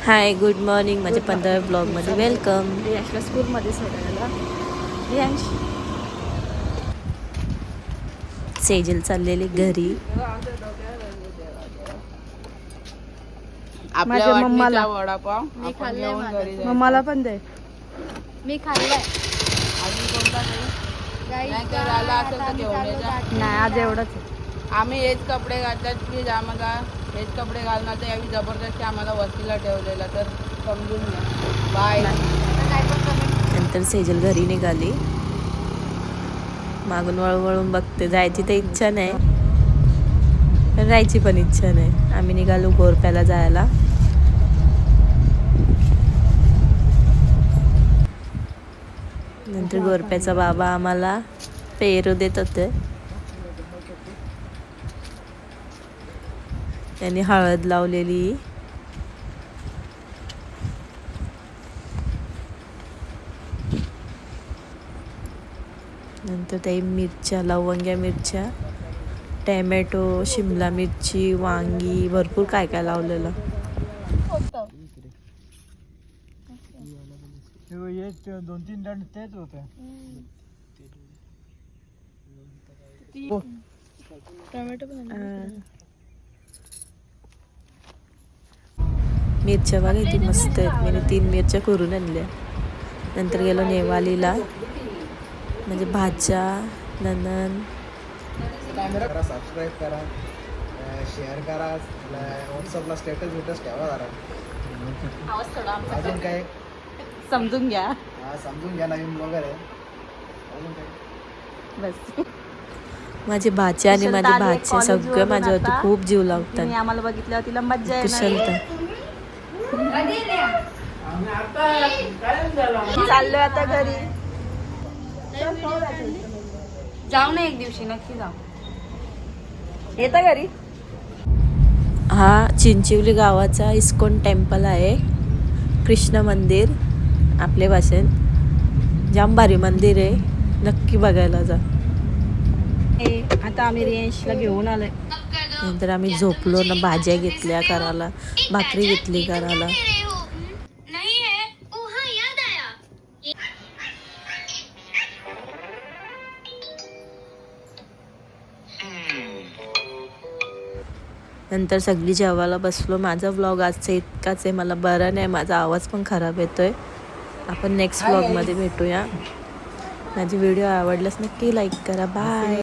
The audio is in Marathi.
हाय गुड मॉर्निंग माझ्या 15व्या ब्लॉगमध्ये वेलकम. रियांशला स्कूलमध्ये सोडायला. रियांश सेजल चाललेली घरी. माझ्या मम्माला वडापाव मी खाल्लंय. घरी मम्माला पण दे. मी खाल्लंय. अजून कोणता नाही नाही तर आला असेल तर घेऊन येजा. नाही आज एवढंच आहे. आम्ही हेच कपडे घालतात प्लीज आम्हाला हेच कपडे घालणार तर यावी जबरदस्ती आम्हाला वस्तीला ठेवलेला तर समजून घ्या. बाय. नंतर सेजल घरी निघाली. मागून वळून बघते. जायची तर इच्छा नाही पण राहायची पण इच्छा नाही. आम्ही निघालो गोरप्याला जायला. नंतर गोरप्याचा बाबा आम्हाला पेरू देत होते. त्यांनी हळद लावलेली. नंतर ते मिरच्या, लवंग्या मिरच्या, टॅमॅटो, शिमला मिरची, वांगी, भरपूर काय काय लावलेलं. दोन तीन डंड तेच होते. मिरच्या बघा किती मस्त आहेत. मी 3 मिरच्या करून आणल्या. नंतर गेलो नेवालीला. म्हणजे भाज्या नंदन. सबस्क्राईब करा, शेअर करा, व्हॉट्सअपला स्टेटस बिटस ठेवा जरा. अजून काय समजून घ्या. समजून घ्या, नवीन ब्लॉगर आहे. अजून काय बस माझे भाचे आणि माझे कुशलता आली भाचे कॉलेजवरून सगळे माझ्यावरती आता. खूप जीव तिने लावतात. आम्हाला बघितल्यावर तिला मज्जा येणार. कुशलता चाललोय आता घरी. जाऊ ना एक दिवशी नक्की जाऊ. येता घरी. हा चिंचिवली गावाचा इस्कॉन टेम्पल आहे. कृष्ण मंदिर आपल्या भाषेत जाम भारी मंदिर आहे. नक्की बघायला जा. आता आम्ही रियांशला घेऊन आलोय. नंतर आम्ही झोपलो ना. भाज्या घेतल्या करायला, भाकरी घेतली करायला. नंतर सगळी जेवायला बसलो. माझा व्लॉग आजचा इतकाच आहे. मला बरं नाही, माझा आवाज पण खराब येतोय. आपण नेक्स्ट व्लॉगमध्ये भेटूया. माझी व्हिडिओ आवडल्यास नक्की लाईक करा. बाय.